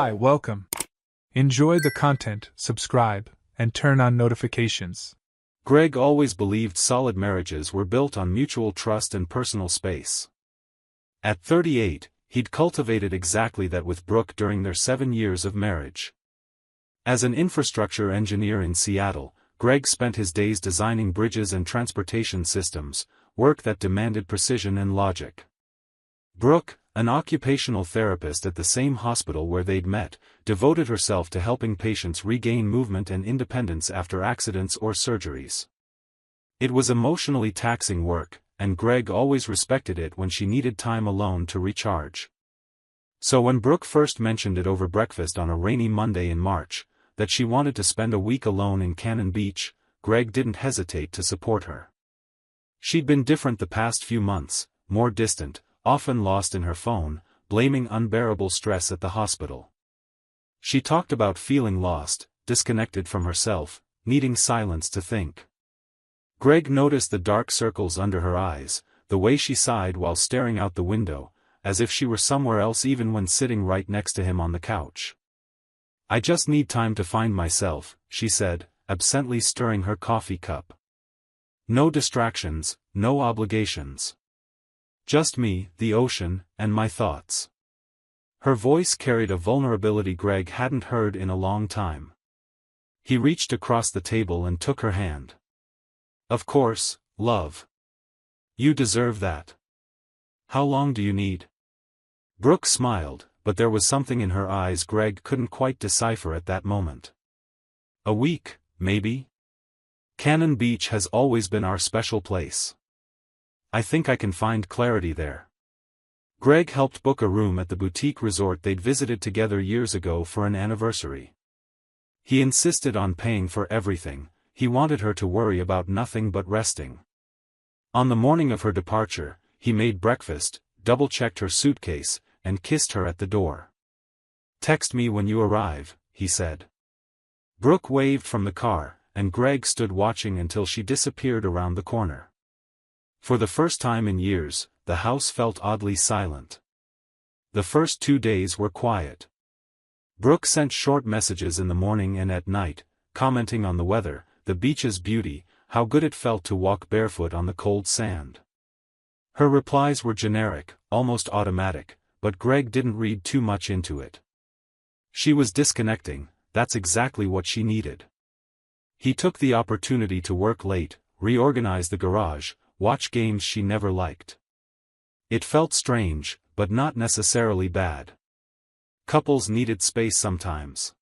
Hi, welcome. Enjoy the content, subscribe, and turn on notifications. Greg always believed solid marriages were built on mutual trust and personal space. At 38, he'd cultivated exactly that with Brooke during their 7 years of marriage. As an infrastructure engineer in Seattle, Greg spent his days designing bridges and transportation systems, work that demanded precision and logic. Brooke, an occupational therapist at the same hospital where they'd met, devoted herself to helping patients regain movement and independence after accidents or surgeries. It was emotionally taxing work, and Greg always respected it when she needed time alone to recharge. So when Brooke first mentioned it over breakfast on a rainy Monday in March, that she wanted to spend a week alone in Cannon Beach, Greg didn't hesitate to support her. She'd been different the past few months, more distant, often lost in her phone, blaming unbearable stress at the hospital. She talked about feeling lost, disconnected from herself, needing silence to think. Greg noticed the dark circles under her eyes, the way she sighed while staring out the window, as if she were somewhere else even when sitting right next to him on the couch. "I just need time to find myself," she said, absently stirring her coffee cup. "No distractions, no obligations. Just me, the ocean, and my thoughts." Her voice carried a vulnerability Greg hadn't heard in a long time. He reached across the table and took her hand. "Of course, love. You deserve that. How long do you need?" Brooke smiled, but there was something in her eyes Greg couldn't quite decipher at that moment. "A week, maybe? Cannon Beach has always been our special place. I think I can find clarity there." Greg helped book a room at the boutique resort they'd visited together years ago for an anniversary. He insisted on paying for everything. He wanted her to worry about nothing but resting. On the morning of her departure, he made breakfast, double-checked her suitcase, and kissed her at the door. "Text me when you arrive," he said. Brooke waved from the car, and Greg stood watching until she disappeared around the corner. For the first time in years, the house felt oddly silent. The first 2 days were quiet. Brooke sent short messages in the morning and at night, commenting on the weather, the beach's beauty, how good it felt to walk barefoot on the cold sand. Her replies were generic, almost automatic, but Greg didn't read too much into it. She was disconnecting, that's exactly what she needed. He took the opportunity to work late, reorganize the garage, watch games she never liked. It felt strange, but not necessarily bad. Couples needed space sometimes.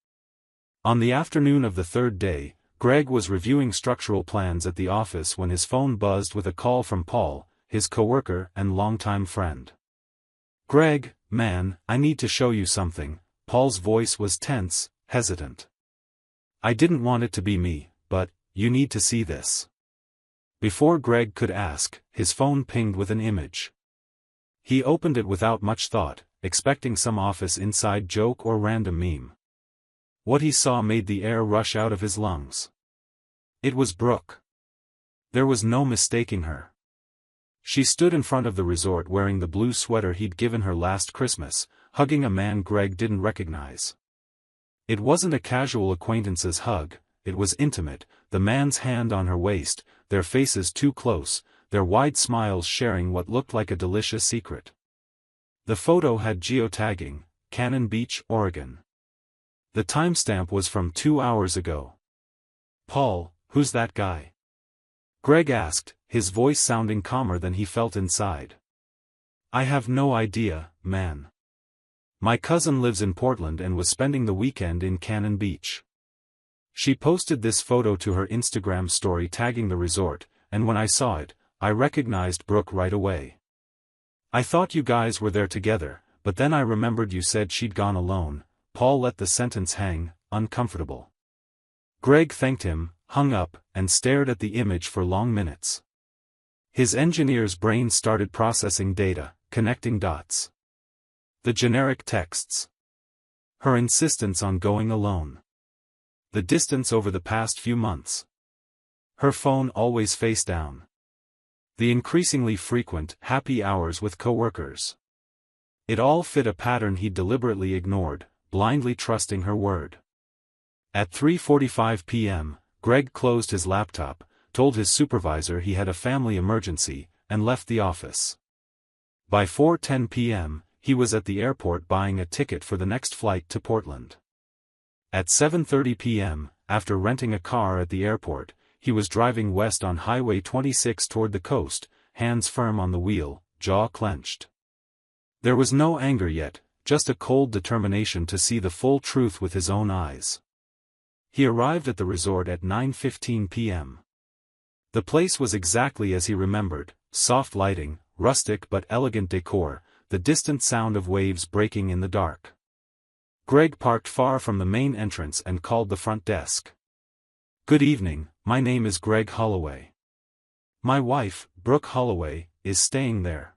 On the afternoon of the third day, Greg was reviewing structural plans at the office when his phone buzzed with a call from Paul, his coworker and longtime friend. "Greg, man, I need to show you something." Paul's voice was tense, hesitant. "I didn't want it to be me, but you need to see this." Before Greg could ask, his phone pinged with an image. He opened it without much thought, expecting some office inside joke or random meme. What he saw made the air rush out of his lungs. It was Brooke. There was no mistaking her. She stood in front of the resort wearing the blue sweater he'd given her last Christmas, hugging a man Greg didn't recognize. It wasn't a casual acquaintance's hug, it was intimate, the man's hand on her waist, their faces too close, their wide smiles sharing what looked like a delicious secret. The photo had geotagging, Cannon Beach, Oregon. The timestamp was from 2 hours ago. "Paul, who's that guy?" Greg asked, his voice sounding calmer than he felt inside. "I have no idea, man. My cousin lives in Portland and was spending the weekend in Cannon Beach." She posted this photo to her Instagram story tagging the resort, and when I saw it, I recognized Brooke right away. "I thought you guys were there together, but then I remembered you said she'd gone alone." Paul let the sentence hang, uncomfortable. Greg thanked him, hung up, and stared at the image for long minutes. His engineer's brain started processing data, connecting dots. The generic texts. Her insistence on going alone. The distance over the past few months. Her phone always face down. The increasingly frequent, happy hours with coworkers. It all fit a pattern he'd deliberately ignored, blindly trusting her word. At 3:45 p.m., Greg closed his laptop, told his supervisor he had a family emergency, and left the office. By 4:10 p.m., he was at the airport buying a ticket for the next flight to Portland. At 7:30 p.m., after renting a car at the airport, he was driving west on Highway 26 toward the coast, hands firm on the wheel, jaw clenched. There was no anger yet, just a cold determination to see the full truth with his own eyes. He arrived at the resort at 9:15 p.m. The place was exactly as he remembered, soft lighting, rustic but elegant decor, the distant sound of waves breaking in the dark. Greg parked far from the main entrance and called the front desk. "Good evening, my name is Greg Holloway. My wife, Brooke Holloway, is staying there.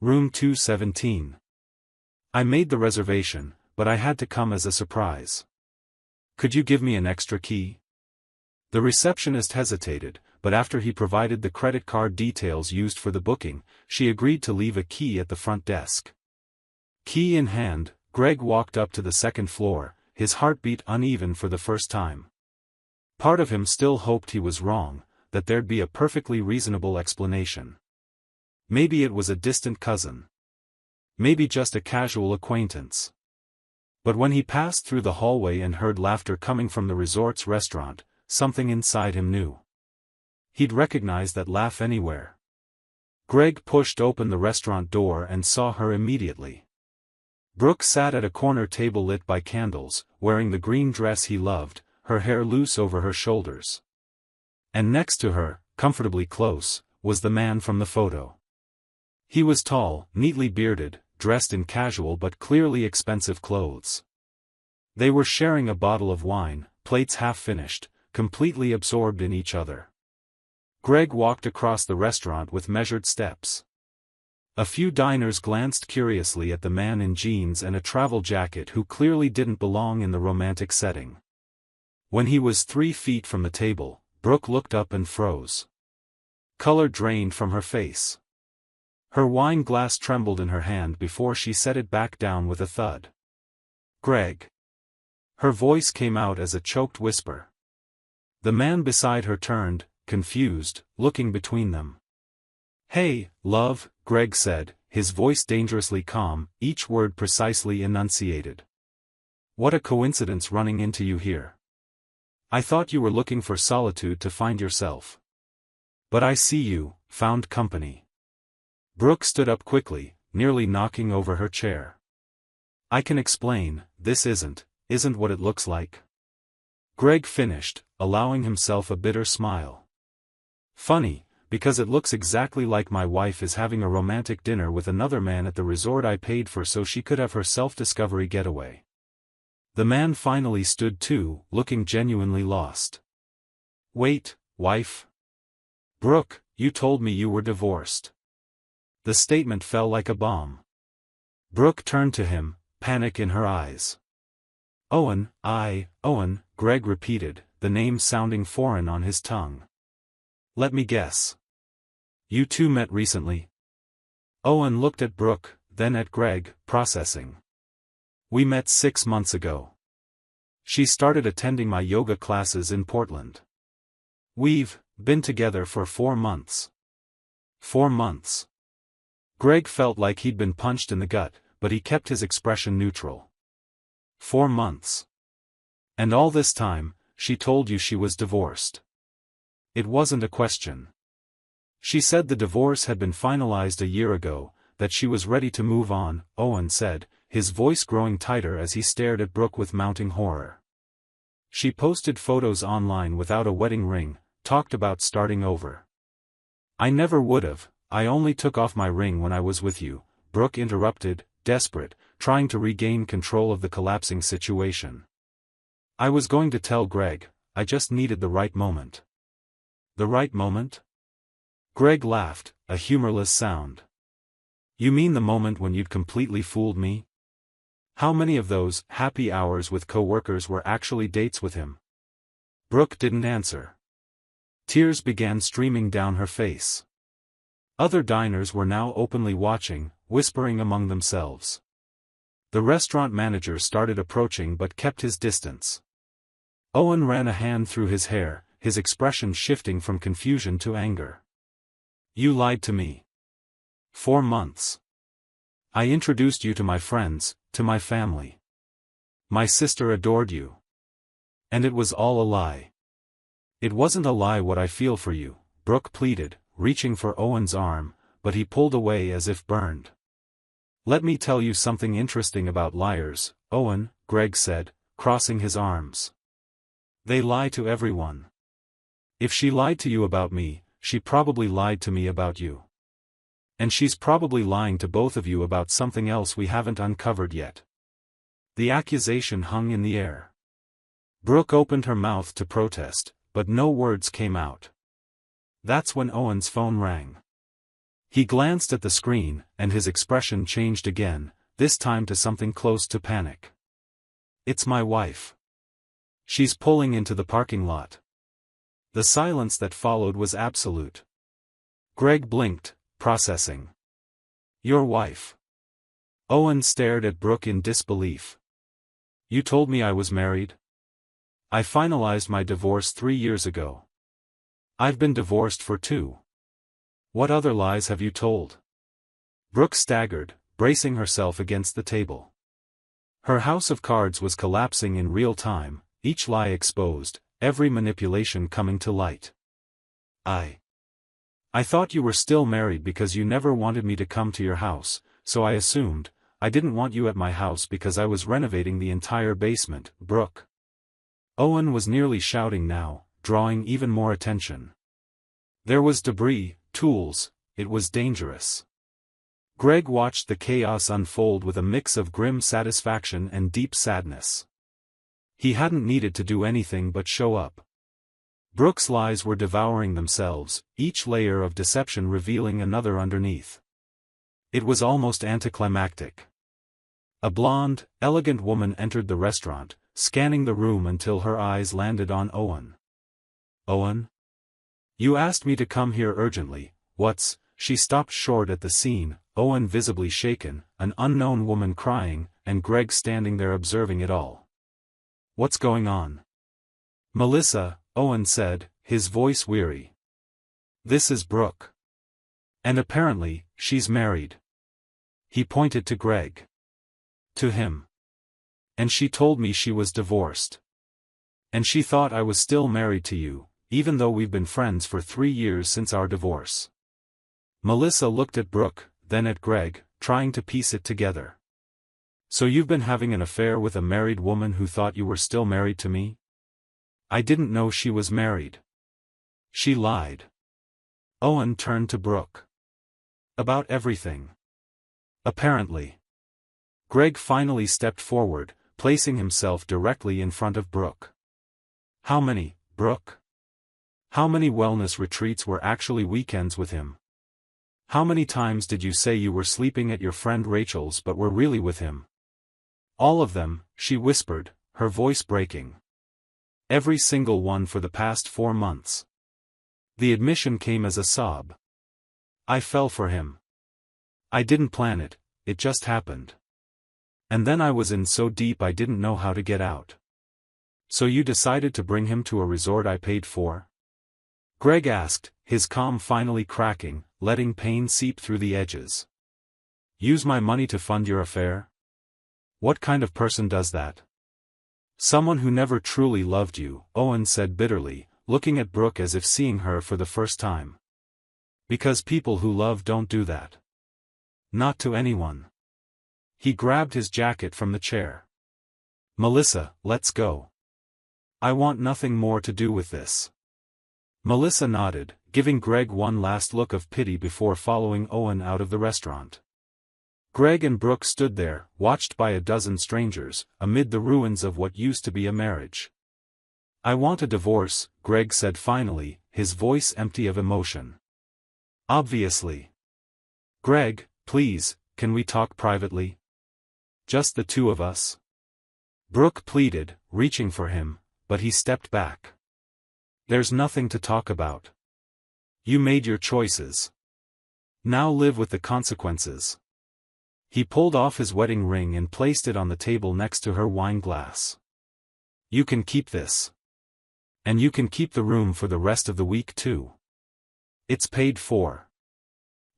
Room 217. I made the reservation, but I had to come as a surprise. Could you give me an extra key?" The receptionist hesitated, but after he provided the credit card details used for the booking, she agreed to leave a key at the front desk. Key in hand, Greg walked up to the second floor, his heartbeat uneven for the first time. Part of him still hoped he was wrong, that there'd be a perfectly reasonable explanation. Maybe it was a distant cousin. Maybe just a casual acquaintance. But when he passed through the hallway and heard laughter coming from the resort's restaurant, something inside him knew. He'd recognize that laugh anywhere. Greg pushed open the restaurant door and saw her immediately. Brooke sat at a corner table lit by candles, wearing the green dress he loved, her hair loose over her shoulders. And next to her, comfortably close, was the man from the photo. He was tall, neatly bearded, dressed in casual but clearly expensive clothes. They were sharing a bottle of wine, plates half finished, completely absorbed in each other. Greg walked across the restaurant with measured steps. A few diners glanced curiously at the man in jeans and a travel jacket who clearly didn't belong in the romantic setting. When he was 3 feet from the table, Brooke looked up and froze. Color drained from her face. Her wine glass trembled in her hand before she set it back down with a thud. "Greg." Her voice came out as a choked whisper. The man beside her turned, confused, looking between them. "Hey, love," Greg said, his voice dangerously calm, each word precisely enunciated. "What a coincidence running into you here. I thought you were looking for solitude to find yourself. But I see you, found company." Brooke stood up quickly, nearly knocking over her chair. "I can explain, this isn't what it looks like." Greg finished, allowing himself a bitter smile. "Funny, because it looks exactly like my wife is having a romantic dinner with another man at the resort I paid for so she could have her self-discovery getaway." The man finally stood too, looking genuinely lost. "Wait, wife? Brooke, you told me you were divorced." The statement fell like a bomb. Brooke turned to him, panic in her eyes. Owen, Greg repeated, the name sounding foreign on his tongue. "Let me guess. You two met recently?" Owen looked at Brooke, then at Greg, processing. "We met 6 months ago. She started attending my yoga classes in Portland. We've been together for 4 months. 4 months. Greg felt like he'd been punched in the gut, but he kept his expression neutral. 4 months. And all this time, she told you she was divorced. It wasn't a question. She said the divorce had been finalized a year ago, that she was ready to move on, Owen said, his voice growing tighter as he stared at Brooke with mounting horror. She posted photos online without a wedding ring, talked about starting over. I never would've, I only took off my ring when I was with you, Brooke interrupted, desperate, trying to regain control of the collapsing situation. I was going to tell Greg, I just needed the right moment. The right moment? Greg laughed, a humorless sound. You mean the moment when you'd completely fooled me? How many of those happy hours with co-workers were actually dates with him? Brooke didn't answer. Tears began streaming down her face. Other diners were now openly watching, whispering among themselves. The restaurant manager started approaching but kept his distance. Owen ran a hand through his hair, his expression shifting from confusion to anger. You lied to me. 4 months. I introduced you to my friends, to my family. My sister adored you. And it was all a lie. It wasn't a lie what I feel for you, Brooke pleaded, reaching for Owen's arm, but he pulled away as if burned. Let me tell you something interesting about liars, Owen, Greg said, crossing his arms. They lie to everyone. If she lied to you about me, she probably lied to me about you. And she's probably lying to both of you about something else we haven't uncovered yet. The accusation hung in the air. Brooke opened her mouth to protest, but no words came out. That's when Owen's phone rang. He glanced at the screen, and his expression changed again, this time to something close to panic. It's my wife. She's pulling into the parking lot. The silence that followed was absolute. Greg blinked, processing. Your wife. Owen stared at Brooke in disbelief. You told me I was married? I finalized my divorce 3 years ago. I've been divorced for 2. What other lies have you told? Brooke staggered, bracing herself against the table. Her house of cards was collapsing in real time, each lie exposed, every manipulation coming to light. I thought you were still married because you never wanted me to come to your house, so I assumed. I didn't want you at my house because I was renovating the entire basement, Brooke. Owen was nearly shouting now, drawing even more attention. There was debris, tools, it was dangerous. Greg watched the chaos unfold with a mix of grim satisfaction and deep sadness. He hadn't needed to do anything but show up. Brooke's lies were devouring themselves, each layer of deception revealing another underneath. It was almost anticlimactic. A blonde, elegant woman entered the restaurant, scanning the room until her eyes landed on Owen. Owen? You asked me to come here urgently, what's... She stopped short at the scene, Owen visibly shaken, an unknown woman crying, and Greg standing there observing it all. What's going on? Melissa, Owen said, his voice weary. This is Brooke. And apparently, she's married. He pointed to Greg. To him. And she told me she was divorced. And she thought I was still married to you, even though we've been friends for 3 years since our divorce. Melissa looked at Brooke, then at Greg, trying to piece it together. So you've been having an affair with a married woman who thought you were still married to me? I didn't know she was married. She lied. Owen turned to Brooke. About everything. Apparently. Greg finally stepped forward, placing himself directly in front of Brooke. How many, Brooke? How many wellness retreats were actually weekends with him? How many times did you say you were sleeping at your friend Rachel's but were really with him? All of them, she whispered, her voice breaking. Every single one for the past 4 months. The admission came as a sob. I fell for him. I didn't plan it, it just happened. And then I was in so deep I didn't know how to get out. So you decided to bring him to a resort I paid for? Greg asked, his calm finally cracking, letting pain seep through the edges. Use my money to fund your affair? What kind of person does that? Someone who never truly loved you, Owen said bitterly, looking at Brooke as if seeing her for the first time. Because people who love don't do that. Not to anyone. He grabbed his jacket from the chair. Melissa, let's go. I want nothing more to do with this. Melissa nodded, giving Greg one last look of pity before following Owen out of the restaurant. Greg and Brooke stood there, watched by a dozen strangers, amid the ruins of what used to be a marriage. I want a divorce, Greg said finally, his voice empty of emotion. Obviously. Greg, please, can we talk privately? Just the 2 of us? Brooke pleaded, reaching for him, but he stepped back. There's nothing to talk about. You made your choices. Now live with the consequences. He pulled off his wedding ring and placed it on the table next to her wine glass. "You can keep this. And you can keep the room for the rest of the week too. It's paid for."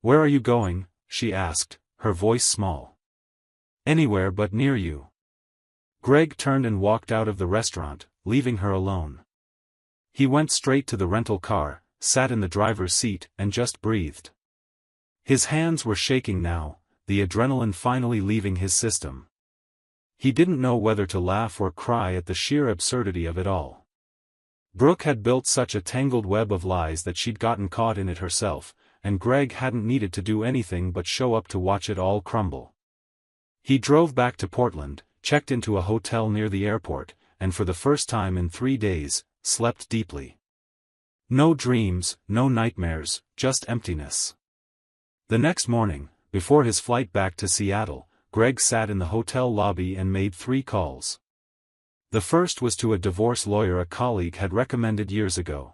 "Where are you going?" she asked, her voice small. "Anywhere but near you." Greg turned and walked out of the restaurant, leaving her alone. He went straight to the rental car, sat in the driver's seat, and just breathed. His hands were shaking now, the adrenaline finally leaving his system. He didn't know whether to laugh or cry at the sheer absurdity of it all. Brooke had built such a tangled web of lies that she'd gotten caught in it herself, and Greg hadn't needed to do anything but show up to watch it all crumble. He drove back to Portland, checked into a hotel near the airport, and for the first time in 3 days, slept deeply. No dreams, no nightmares, just emptiness. The next morning, before his flight back to Seattle, Greg sat in the hotel lobby and made 3 calls. The first was to a divorce lawyer a colleague had recommended years ago.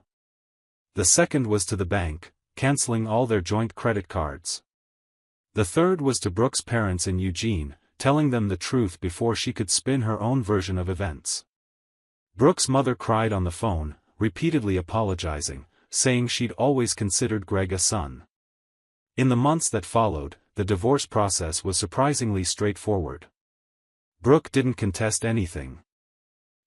The second was to the bank, canceling all their joint credit cards. The third was to Brooke's parents in Eugene, telling them the truth before she could spin her own version of events. Brooke's mother cried on the phone, repeatedly apologizing, saying she'd always considered Greg a son. In the months that followed, the divorce process was surprisingly straightforward. Brooke didn't contest anything.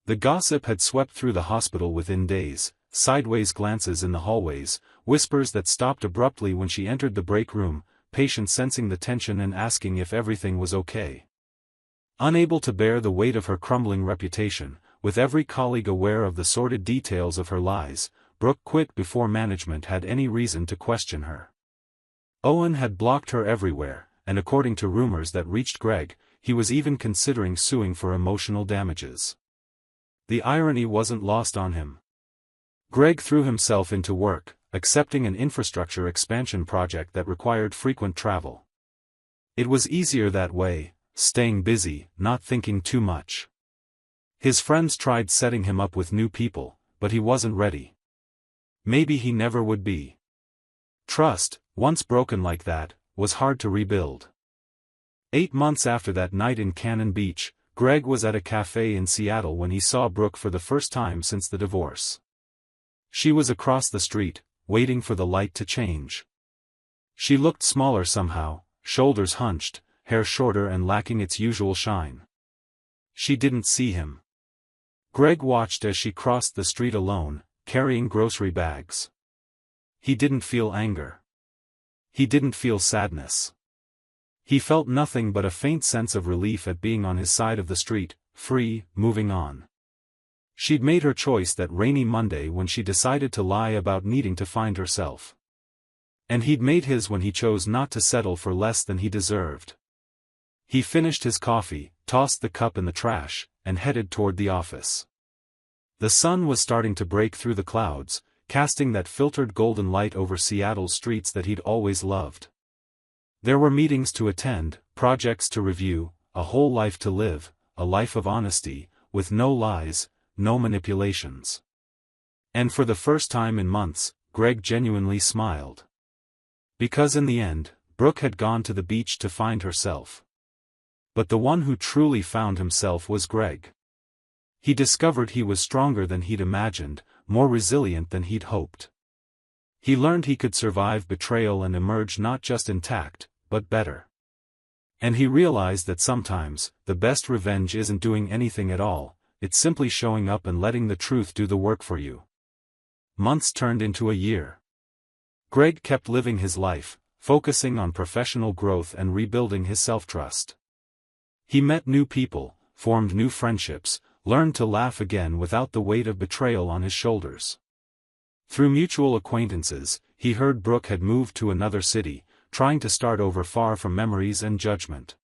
The gossip had swept through the hospital within days, sideways glances in the hallways, whispers that stopped abruptly when she entered the break room, patients sensing the tension and asking if everything was okay. Unable to bear the weight of her crumbling reputation, with every colleague aware of the sordid details of her lies, Brooke quit before management had any reason to question her. Owen had blocked her everywhere, and according to rumors that reached Greg, he was even considering suing for emotional damages. The irony wasn't lost on him. Greg threw himself into work, accepting an infrastructure expansion project that required frequent travel. It was easier that way, staying busy, not thinking too much. His friends tried setting him up with new people, but he wasn't ready. Maybe he never would be. Trust, once broken like that, was hard to rebuild. 8 months after that night in Cannon Beach, Greg was at a cafe in Seattle when he saw Brooke for the first time since the divorce. She was across the street, waiting for the light to change. She looked smaller somehow, shoulders hunched, hair shorter and lacking its usual shine. She didn't see him. Greg watched as she crossed the street alone, carrying grocery bags. He didn't feel anger. He didn't feel sadness. He felt nothing but a faint sense of relief at being on his side of the street, free, moving on. She'd made her choice that rainy Monday when she decided to lie about needing to find herself. And he'd made his when he chose not to settle for less than he deserved. He finished his coffee, tossed the cup in the trash, and headed toward the office. The sun was starting to break through the clouds, casting that filtered golden light over Seattle's streets that he'd always loved. There were meetings to attend, projects to review, a whole life to live, a life of honesty, with no lies, no manipulations. And for the first time in months, Greg genuinely smiled. Because in the end, Brooke had gone to the beach to find herself. But the one who truly found himself was Greg. He discovered he was stronger than he'd imagined, more resilient than he'd hoped. He learned he could survive betrayal and emerge not just intact, but better. And he realized that sometimes, the best revenge isn't doing anything at all, it's simply showing up and letting the truth do the work for you. Months turned into a year. Greg kept living his life, focusing on professional growth and rebuilding his self-trust. He met new people, formed new friendships, learned to laugh again without the weight of betrayal on his shoulders. Through mutual acquaintances, he heard Brooke had moved to another city, trying to start over far from memories and judgment.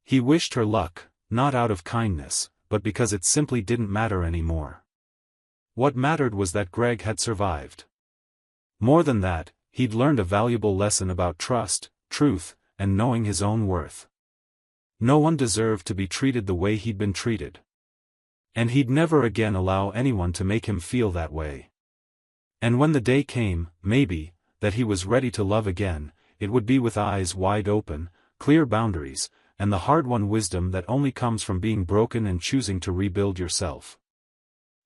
He wished her luck, not out of kindness, but because it simply didn't matter anymore. What mattered was that Greg had survived. More than that, he'd learned a valuable lesson about trust, truth, and knowing his own worth. No one deserved to be treated the way he'd been treated. And he'd never again allow anyone to make him feel that way. And when the day came, maybe, that he was ready to love again, it would be with eyes wide open, clear boundaries, and the hard-won wisdom that only comes from being broken and choosing to rebuild yourself.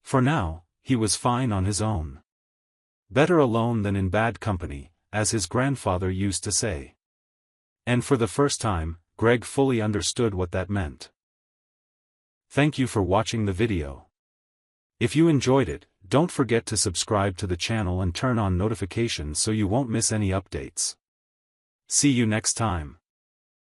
For now, he was fine on his own. Better alone than in bad company, as his grandfather used to say. And for the first time, Greg fully understood what that meant. Thank you for watching the video. If you enjoyed it, don't forget to subscribe to the channel and turn on notifications so you won't miss any updates. See you next time.